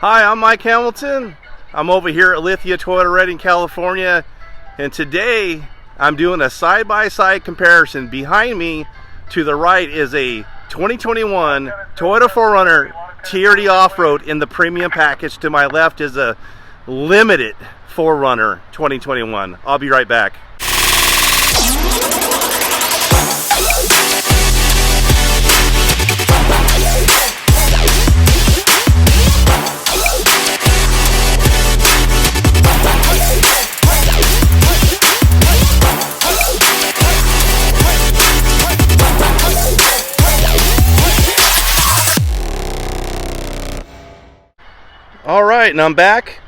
Hi, I'm Mike Hamilton. I'm over here at Lithia Toyota Redding, California, and today I'm doing a side-by-side comparison. Behind me to the right is a 2021 Toyota 4Runner TRD Off-Road in the premium package. To my left is a limited 4Runner 2021. I'll be right back. All right, and I'm back.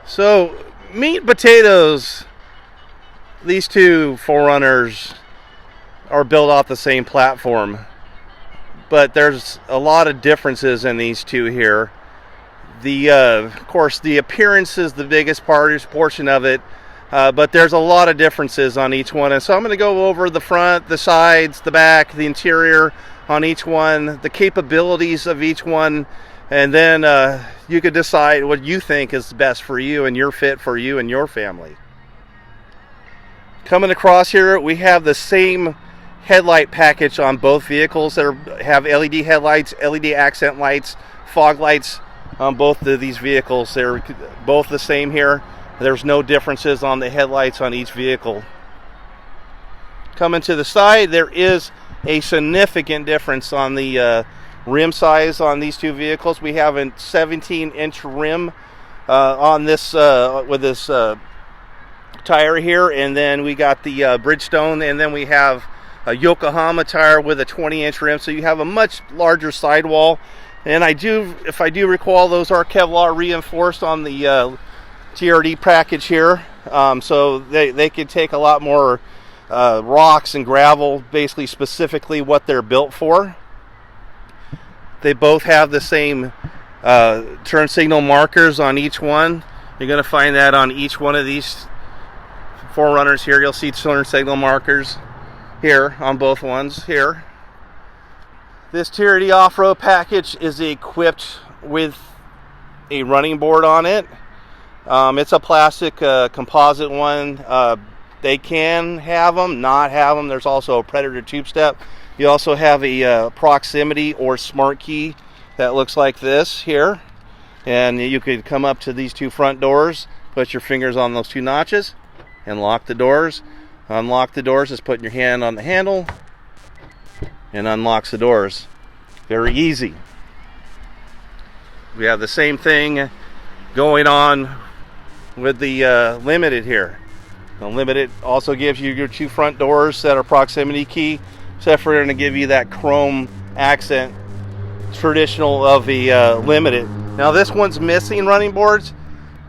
So, meat and potatoes, these two 4Runners are built off the same platform, but there's a lot of differences in these two here. Of course, the appearance is the biggest portion of it, but there's a lot of differences on each one. And so I'm going to go over the front, the sides, the back, the interior on each one, the capabilities of each one, and then you could decide what you think is best for you and your fit for you and your family. Coming across here, we have the same headlight package on both vehicles that have LED headlights, LED accent lights, fog lights on both of these vehicles. They're both the same here. There's no differences on the headlights on each vehicle. Coming to the side, there is a significant difference on the rim size on these two vehicles. We have a 17-inch rim on this with this tire here, and then we got the Bridgestone, and then we have a Yokohama tire with a 20-inch rim, so you have a much larger sidewall. And if I do recall, those are Kevlar reinforced on the TRD package here, so they could take a lot more rocks and gravel, basically specifically what they're built for. They both have the same turn signal markers on each one. You're going to find that on each one of these 4Runners here. You'll see turn signal markers here on both ones here. This TRD off-road package is equipped with a running board on it. It's a plastic composite one. They can have them, not have them. There's also a Predator tube step. You also have a proximity or smart key that looks like this here. And you could come up to these two front doors, put your fingers on those two notches, and lock the doors. Unlock the doors is putting your hand on the handle and unlocks the doors. Very easy. We have the same thing going on with the Limited here. The Limited also gives you your two front doors that are proximity key, except for going to give you that chrome accent traditional of the Limited. Now this one's missing running boards.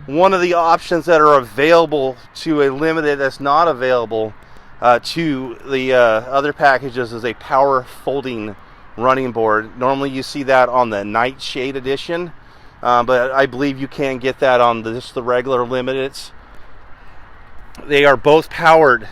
One of the options that are available to a Limited that's not available to the other packages is a power folding running board. Normally you see that on the Nightshade edition, but I believe you can get that on just the regular Limiteds. They are both powered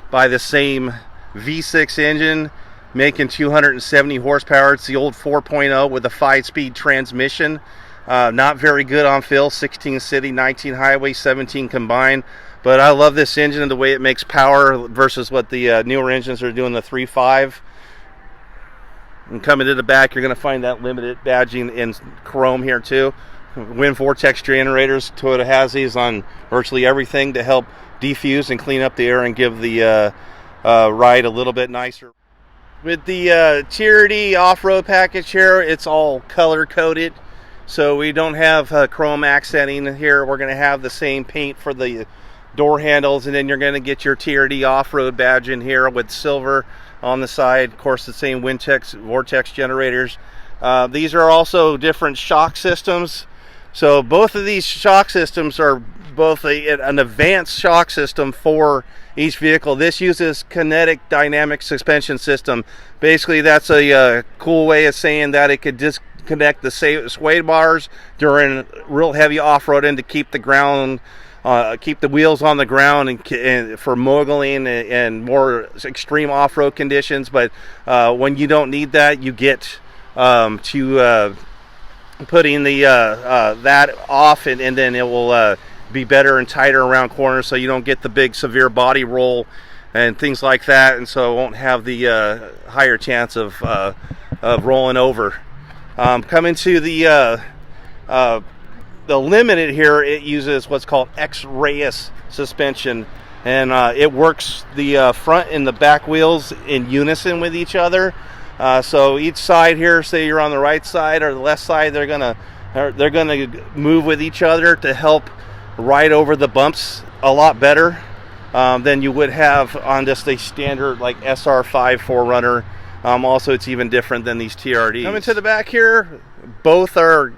by the same V6 engine, making 270 horsepower. It's the old 4.0 with a 5-speed transmission. Not very good on fill, 16 city, 19 highway, 17 combined. But I love this engine and the way it makes power versus what the newer engines are doing, the 3.5. And coming to the back, you're going to find that Limited badging in chrome here too. Wind vortex generators. Toyota has these on virtually everything to help defuse and clean up the air and give the ride a little bit nicer. With the TRD off-road package here, it's all color coded, so we don't have chrome accenting here. We're going to have the same paint for the door handles, and then you're going to get your TRD off-road badge in here with silver on the side. Of course, the same wind vortex generators. These are also different shock systems. So both of these shock systems are both an advanced shock system for each vehicle. This uses kinetic dynamic suspension system. Basically, that's a cool way of saying that it could disconnect the sway bars during real heavy off-roading to keep the ground, keep the wheels on the ground and for moguling and more extreme off-road conditions. But when you don't need that, you get to putting the that off, and then it will be better and tighter around corners, so you don't get the big severe body roll and things like that, and so it won't have the higher chance of rolling over. Coming to the Limited here, it uses what's called X-Rayus suspension, and it works the front and the back wheels in unison with each other. So each side here, say you're on the right side or the left side, they're gonna move with each other to help ride over the bumps a lot better than you would have on just a standard like SR5 4Runner. Also, it's even different than these TRDs. Coming to the back here, both are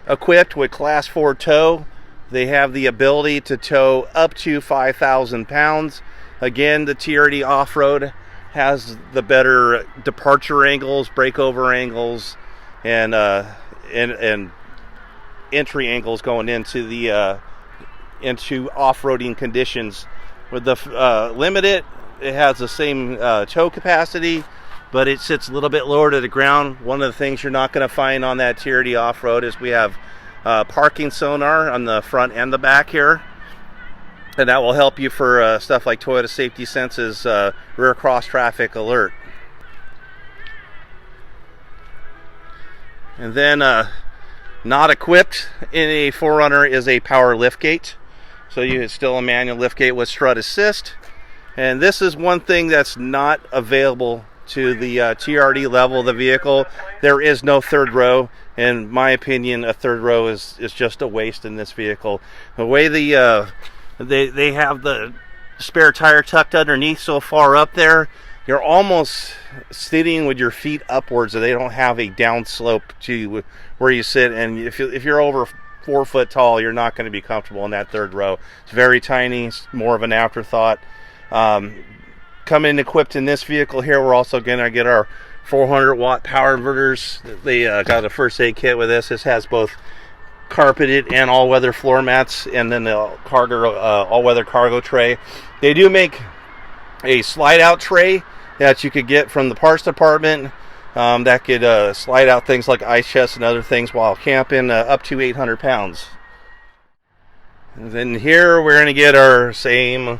equipped with Class 4 tow. They have the ability to tow up to 5,000 pounds. Again, the TRD off-road has the better departure angles, breakover angles, and entry angles going into the into off-roading conditions. With the Limited, it has the same tow capacity, but it sits a little bit lower to the ground. One of the things you're not going to find on that TRD off-road is we have parking sonar on the front and the back here, and that will help you for stuff like Toyota Safety Sense's rear cross traffic alert. And then not equipped in a 4Runner is a power liftgate. So it's still a manual liftgate with strut assist. And this is one thing that's not available to the TRD level of the vehicle. There is no third row. In my opinion, a third row is just a waste in this vehicle. The way they have the spare tire tucked underneath so far up there, you're almost sitting with your feet upwards, so they don't have a down slope to where you sit. And if you're over 4 foot tall, you're not going to be comfortable in that third row. It's very tiny. It's more of an afterthought. Coming equipped in this vehicle here, we're also going to get our 400 watt power inverters. They got a first aid kit with this. This has both carpeted and all-weather floor mats, and then the all-weather cargo tray. They do make a slide-out tray that you could get from the parts department that could slide out things like ice chests and other things while camping, up to 800 pounds. And then here we're going to get our same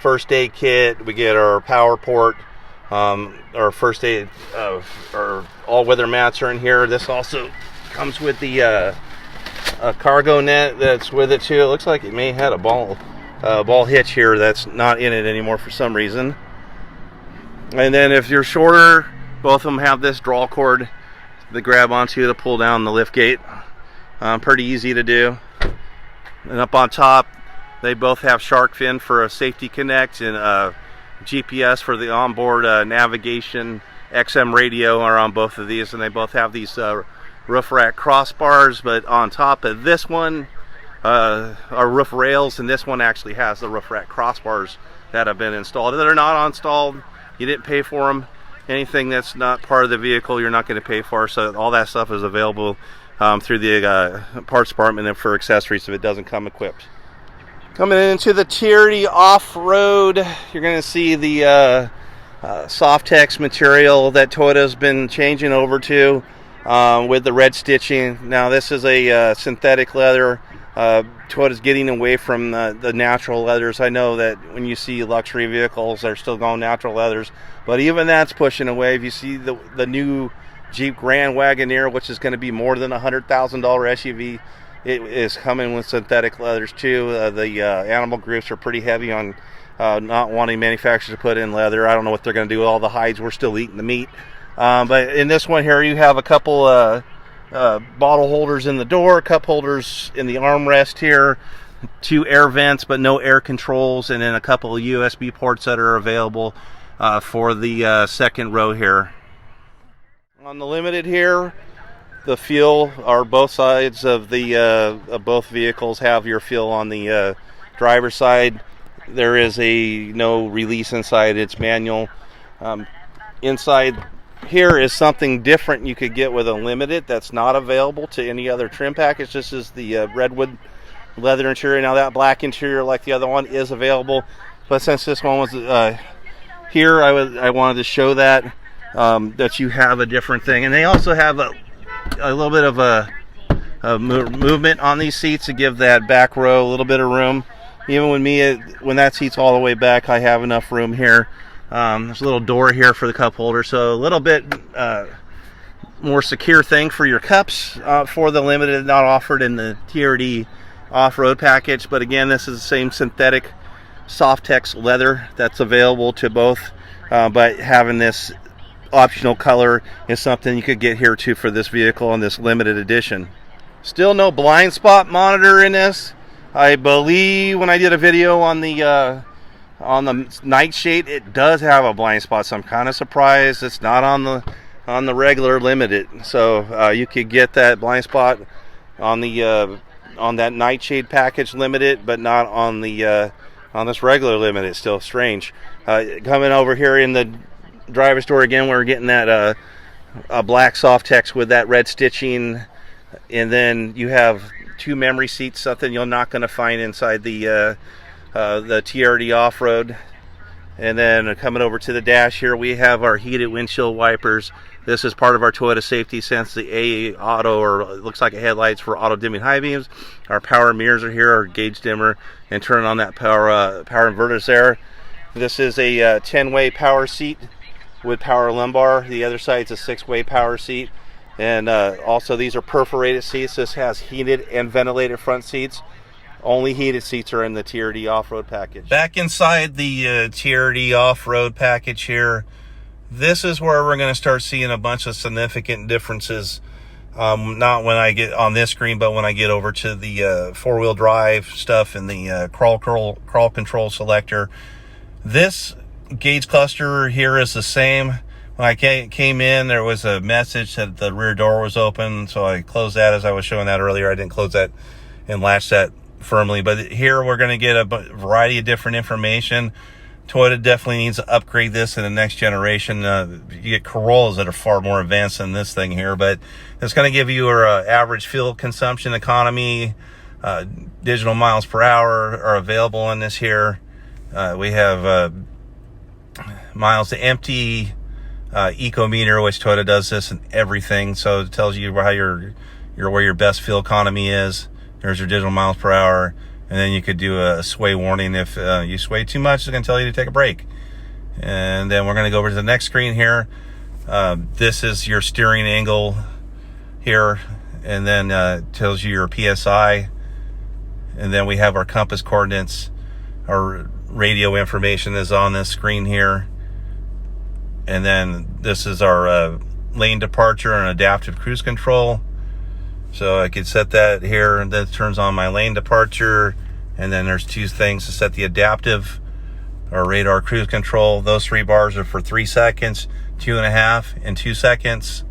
first aid kit. We get our power port, our first aid, our all-weather mats are in here. This also comes with the a cargo net that's with it too. It looks like it may have had a ball hitch here that's not in it anymore for some reason. And then if you're shorter, both of them have this draw cord to grab onto to pull down the lift gate. Pretty easy to do. And up on top, they both have shark fin for a safety connect, and GPS for the onboard navigation. XM radio are on both of these, and they both have these roof rack crossbars. But on top of this one are roof rails, and this one actually has the roof rack crossbars that have been installed. If they're not installed, you didn't pay for them. Anything that's not part of the vehicle, you're not going to pay for. So all that stuff is available through the parts department and for accessories if it doesn't come equipped. Coming into the TRD off-road, you're going to see the Softex material that Toyota's been changing over to with the red stitching. Now this is a synthetic leather. Toyota's getting away from the natural leathers. I know that when you see luxury vehicles, they're still going natural leathers, but even that's pushing away. If you see the new Jeep Grand Wagoneer, which is going to be more than a $100,000 SUV, it is coming with synthetic leathers too. The animal groups are pretty heavy on not wanting manufacturers to put in leather. I don't know what they're going to do with all the hides. We're still eating the meat. But in this one here, you have a couple bottle holders in the door, cup holders in the armrest here, 2 air vents but no air controls, and then a couple of USB ports that are available for the second row here. On the Limited here, the fuel, or both sides of the of both vehicles have your fuel on the driver's side. There is no release inside, it's manual. Inside here is something different you could get with a Limited that's not available to any other trim package. This is the redwood leather interior. Now that black interior, like the other one, is available, but since this one was here, I wanted to show that that you have a different thing. And they also have a little bit of a movement on these seats to give that back row a little bit of room. Even when that seat's all the way back, I have enough room here. There's a little door here for the cup holder, so a little bit more secure thing for your cups for the Limited, not offered in the TRD off-road package. But again, this is the same synthetic Softex leather that's available to both, but having this optional color is something you could get here too for this vehicle on this limited edition. Still no blind spot monitor in this. I believe when I did a video on the nightshade, it does have a blind spot, so I'm kind of surprised it's not on the regular Limited. So you could get that blind spot on the on that nightshade package Limited, but not on the on this regular Limited. It's still strange. Coming over here in the driver's door again, we're getting that a black Softex with that red stitching, and then you have 2 memory seats, something you're not going to find inside the TRD off-road. And then coming over to the dash here, we have our heated windshield wipers. This is part of our Toyota Safety Sense, the A auto, or it looks like a headlights for auto dimming high beams. Our power mirrors are here, our gauge dimmer, and turning on that power inverters there. This is a 10-way power seat with power lumbar. The other side's a 6-way power seat. And also these are perforated seats. This has heated and ventilated front seats. Only heated seats are in the TRD off-road package. Back inside the TRD off-road package here, this is where we're going to start seeing a bunch of significant differences. Not when I get on this screen, but when I get over to the four-wheel drive stuff and the crawl control selector. This gauge cluster here is the same. When I came in, there was a message that the rear door was open, so I closed that as I was showing that earlier. I didn't close that and latch that firmly, but here we're going to get a variety of different information. Toyota definitely needs to upgrade this in the next generation. You get Corollas that are far more advanced than this thing here, but it's going to give you your average fuel consumption economy. Digital miles per hour are available in this here. We have miles to empty, eco meter, which Toyota does this in everything, so it tells you how where your best fuel economy is. There's your digital miles per hour, and then you could do a sway warning. If you sway too much, it's going to tell you to take a break. And then we're going to go over to the next screen here. This is your steering angle here, and then tells you your PSI. And then we have our compass coordinates. Our radio information is on this screen here. And then this is our lane departure and adaptive cruise control. So I could set that here, and that turns on my lane departure. And then there's 2 things to set the adaptive or radar cruise control. Those 3 bars are for 3 seconds, 2.5, and 2 seconds.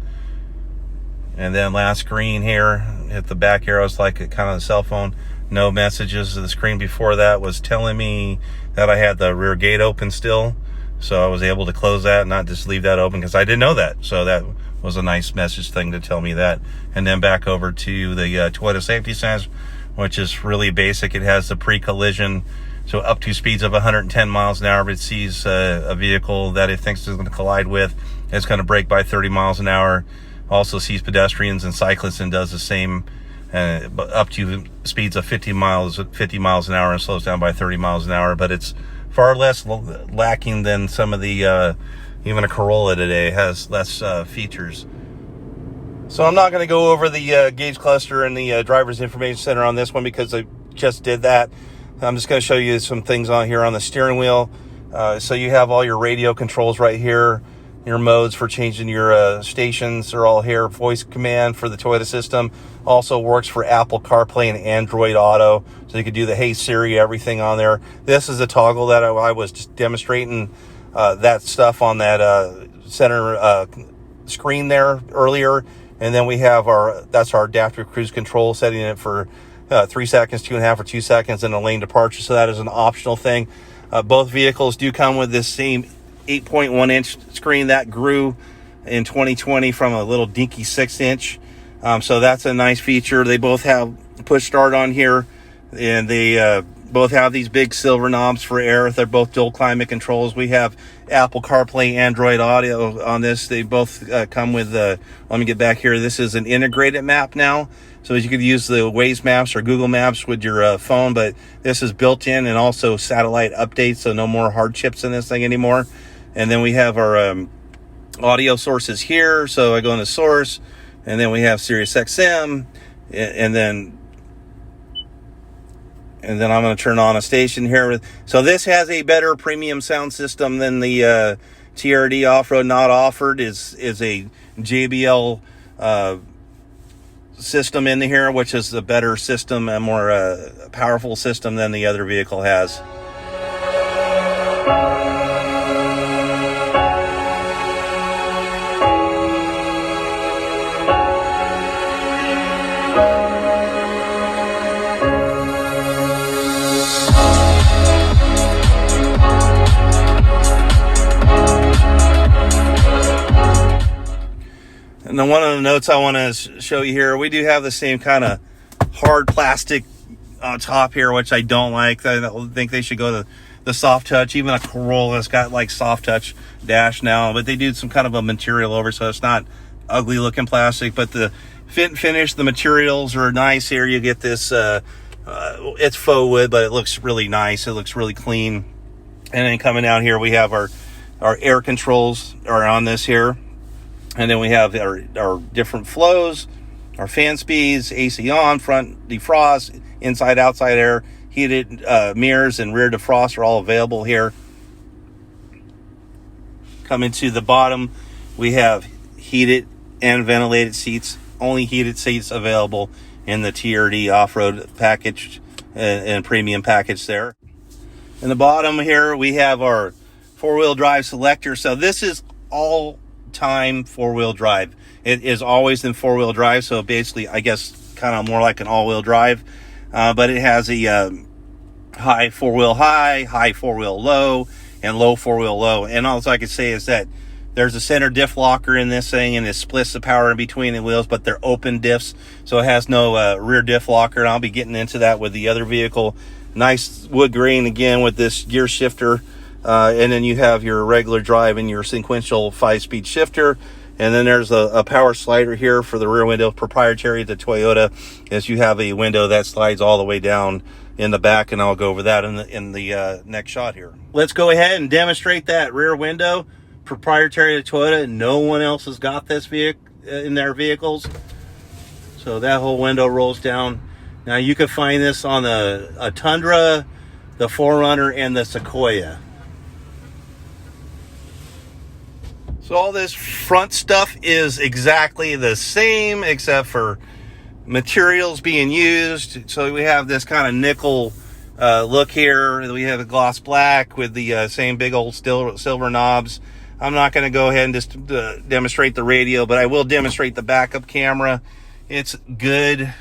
And then last screen here, hit the back arrows like a kind of a cell phone. No messages. The screen before that was telling me that I had the rear gate open still. So I was able to close that and not just leave that open because I didn't know that. So that was a nice message thing to tell me that. And then back over to the Toyota Safety Sense, which is really basic. It has the pre-collision, so up to speeds of 110 miles an hour. If it sees a vehicle that it thinks is going to collide with, it's going to brake by 30 miles an hour. Also sees pedestrians and cyclists and does the same, up to speeds of 50 miles an hour, and slows down by 30 miles an hour. But it's far less lacking than some of the even a Corolla today has less features. So I'm not going to go over the gauge cluster and the driver's information center on this one because I just did that. I'm just going to show you some things on here on the steering wheel. So you have all your radio controls right here. Your modes for changing your stations are all here. Voice command for the Toyota system. Also works for Apple CarPlay and Android Auto. So you could do the Hey Siri, everything on there. This is a toggle that I was just demonstrating that stuff on that center screen there earlier. And then we have that's our adaptive cruise control, setting it for 3 seconds, 2.5, or 2 seconds, and a lane departure. So that is an optional thing. Both vehicles do come with this same 8.1-inch screen that grew in 2020 from a little dinky 6-inch. So that's a nice feature. They both have push start on here, and they both have these big silver knobs for air. They're both dual climate controls. We have Apple CarPlay, Android Auto on this. They both come with let me get back here. This is an integrated map now. so that you could use the Waze Maps or Google Maps with your phone, but this is built in, and also satellite updates, so no more hard chips in this thing anymore. And then we have our audio sources here, so I go into source, and then we have Sirius XM, and then I'm going to turn on a station here. So this has a better premium sound system than the TRD off-road. Not offered is a JBL system in here, which is a better system, a more powerful system than the other vehicle has. And then one of the notes I want to show you here, we do have the same kind of hard plastic on top here, which I don't like. I don't think they should go to the soft touch. Even a Corolla's got like soft touch dash now, but they do some kind of a material over, so it's not ugly looking plastic. But the fit and finish, the materials are nice here. You get this, it's faux wood, but it looks really nice. It looks really clean. And then coming down here, we have our air controls are on this here. And then we have our different flows, our fan speeds, AC on, front defrost, inside, outside air, heated mirrors, and rear defrost are all available here. Coming to the bottom, we have heated and ventilated seats. Only heated seats available in the TRD off-road package and premium package there. In the bottom here, we have our four-wheel drive selector. So this is all time four-wheel drive. It is always in four-wheel drive, so basically I guess kind of more like an all-wheel drive, but it has a high four-wheel high four-wheel low, and low four-wheel low. And all I can say is that there's a center diff locker in this thing, and it splits the power in between the wheels, but they're open diffs, so it has no rear diff locker, and I'll be getting into that with the other vehicle. Nice wood grain again with this gear shifter. And then you have your regular drive and your sequential 5-speed shifter. And then there's a power slider here for the rear window, proprietary to Toyota, as you have a window that slides all the way down in the back, and I'll go over that in the next shot here. Let's go ahead and demonstrate that rear window, proprietary to Toyota. No one else has got this vehicle in their vehicles. So that whole window rolls down. Now you can find this on a Tundra, the 4Runner, and the Sequoia. So all this front stuff is exactly the same, except for materials being used. So we have this kind of nickel look here. We have a gloss black with the same big old silver knobs. I'm not going to go ahead and just demonstrate the radio, but I will demonstrate the backup camera. It's good.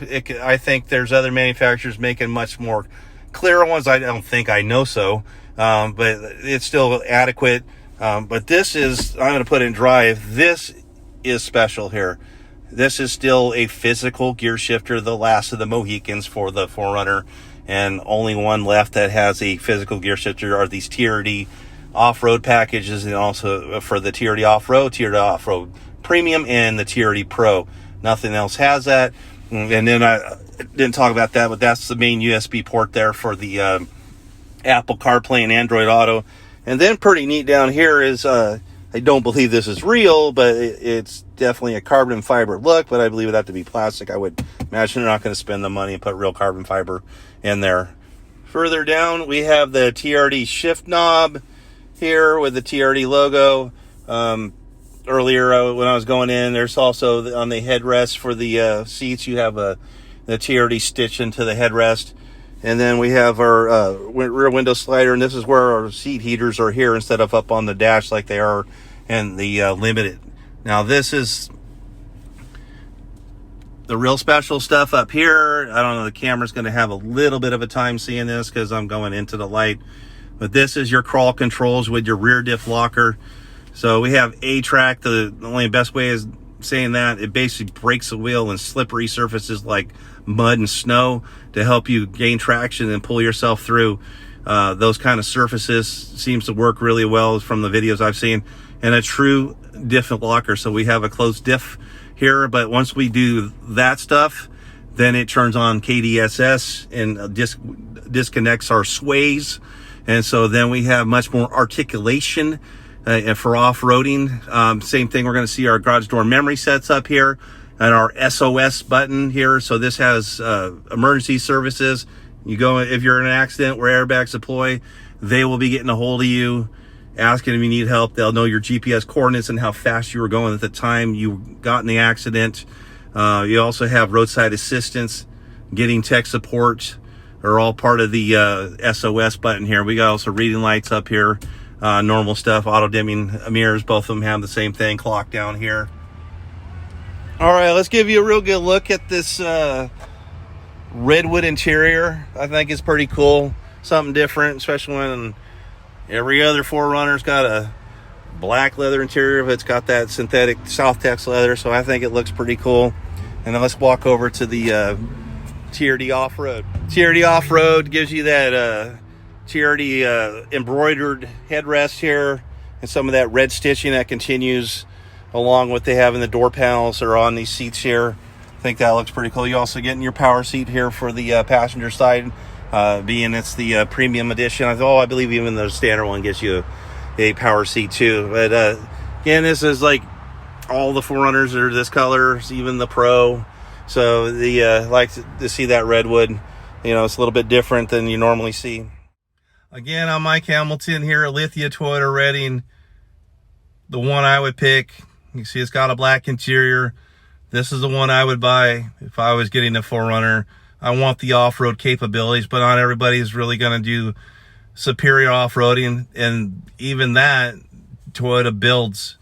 I think there's other manufacturers making much more clearer ones. I don't think I know so, but it's still adequate. But this is, I'm going to put in drive. This is special here. This is still a physical gear shifter, the last of the Mohicans for the 4Runner, and only one left that has a physical gear shifter are these TRD off-road packages, and also for the TRD off-road premium, and the TRD Pro. Nothing else has that. And then I didn't talk about that, but that's the main USB port there for the Apple CarPlay and Android Auto. And then pretty neat down here is, I don't believe this is real, but it's definitely a carbon fiber look, but I believe it have to be plastic. I would imagine they're not going to spend the money and put real carbon fiber in there. Further down, we have the Trd Shift Knob here with the TRD logo. Earlier when I was going in, there's also on the headrest for the seats, you have the TRD stitch into the headrest. And then we have our rear window slider, and this is where our seat heaters are here instead of up on the dash like they are in the Limited. Now this is the real special stuff up here. I don't know, the camera's going to have a little bit of a time seeing this because I'm going into the light. But this is your crawl controls with your rear diff locker. So we have A-Track. The only best way is saying that it basically brakes the wheel in slippery surfaces like mud and snow to help you gain traction and pull yourself through those kind of surfaces. Seems to work really well from the videos I've seen. And a true diff locker. So we have a closed diff here, but once we do that stuff, Then it turns on KDSS and disconnects our sways. And so then we have much more articulation and for off-roading. Same thing, we're going to see our garage door memory sets up here and our SOS button here. So this has emergency services. You go, if you're in an accident where airbags deploy, they will be getting a hold of you, asking if you need help. They'll know your GPS coordinates and how fast you were going at the time you got in the accident. You also have roadside assistance, getting tech support are all part of the SOS button here. We got also reading lights up here, normal stuff, auto dimming mirrors. Both of them have the same thing, clock down here. All right, let's give you a real good look at this redwood interior. I think it's pretty cool, something different, especially when every other 4Runner's got a black leather interior, but it's got that synthetic Soft-Tex leather, so I think it looks pretty cool. And then let's walk over to the TRD Off-Road. TRD Off-Road gives you that TRD embroidered headrest here and some of that red stitching that continues along with they have in the door panels or on these seats here. I think that looks pretty cool. You also get in your power seat here for the passenger side, being it's the premium edition. I believe even the standard one gives you a power seat too. But again, this is like all the 4Runners are this color, even the Pro. So the like to see that redwood. You know, it's a little bit different than you normally see. Again, I'm Mike Hamilton here at Lithia Toyota Reading. The one I would pick, you see it's got a black interior. This is the one I would buy if I was getting a 4Runner. I want the off-road capabilities, but not everybody's really going to do superior off-roading. And even that, Toyota builds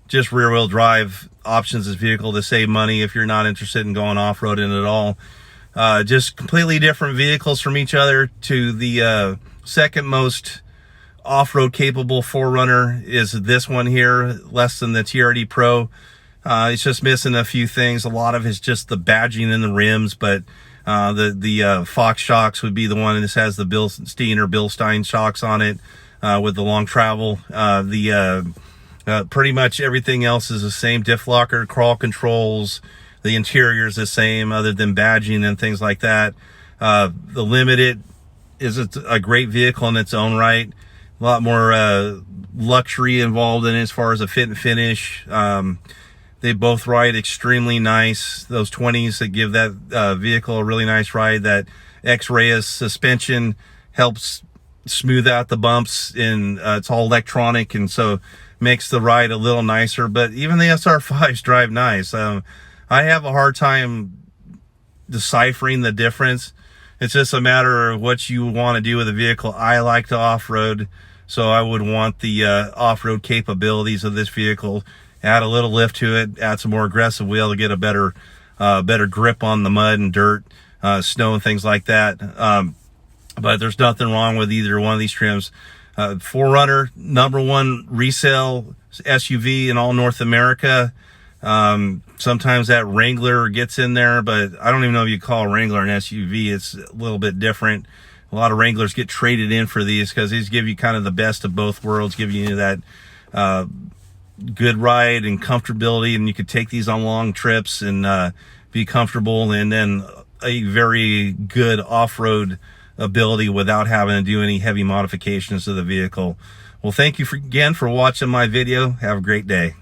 just rear-wheel drive options as vehicle to save money if you're not interested in going off-roading at all. Just completely different vehicles from each other. To the second most off-road capable 4Runner is this one here, less than the TRD Pro. It's just missing a few things. A lot of it's just the badging in the rims, but the Fox shocks would be the one. This has the Bilstein shocks on it with the long travel. Pretty much everything else is the same. Diff locker, crawl controls, the interior is the same other than badging and things like that. The Limited is a great vehicle in its own right. A lot more luxury involved in it as far as a fit and finish. They both ride extremely nice. Those 20s that give that vehicle a really nice ride. That X-Reyes suspension helps smooth out the bumps, and it's all electronic, and so makes the ride a little nicer. But even the SR5s drive nice. I have a hard time deciphering the difference. It's just a matter of what you want to do with a vehicle. I like to off-road, so I would want the off-road capabilities of this vehicle. Add a little lift to it, add some more aggressive wheel to get a better grip on the mud and dirt, snow and things like that. But there's nothing wrong with either one of these trims. 4Runner, #1 resale SUV in all North America. Sometimes that Wrangler gets in there, but I don't even know if you call a Wrangler an SUV. It's a little bit different. A lot of Wranglers get traded in for these because these give you kind of the best of both worlds, give you that good ride and comfortability, and you could take these on long trips and be comfortable, and then a very good off-road ability without having to do any heavy modifications to the vehicle. Well, thank you again for watching my video. Have a great day.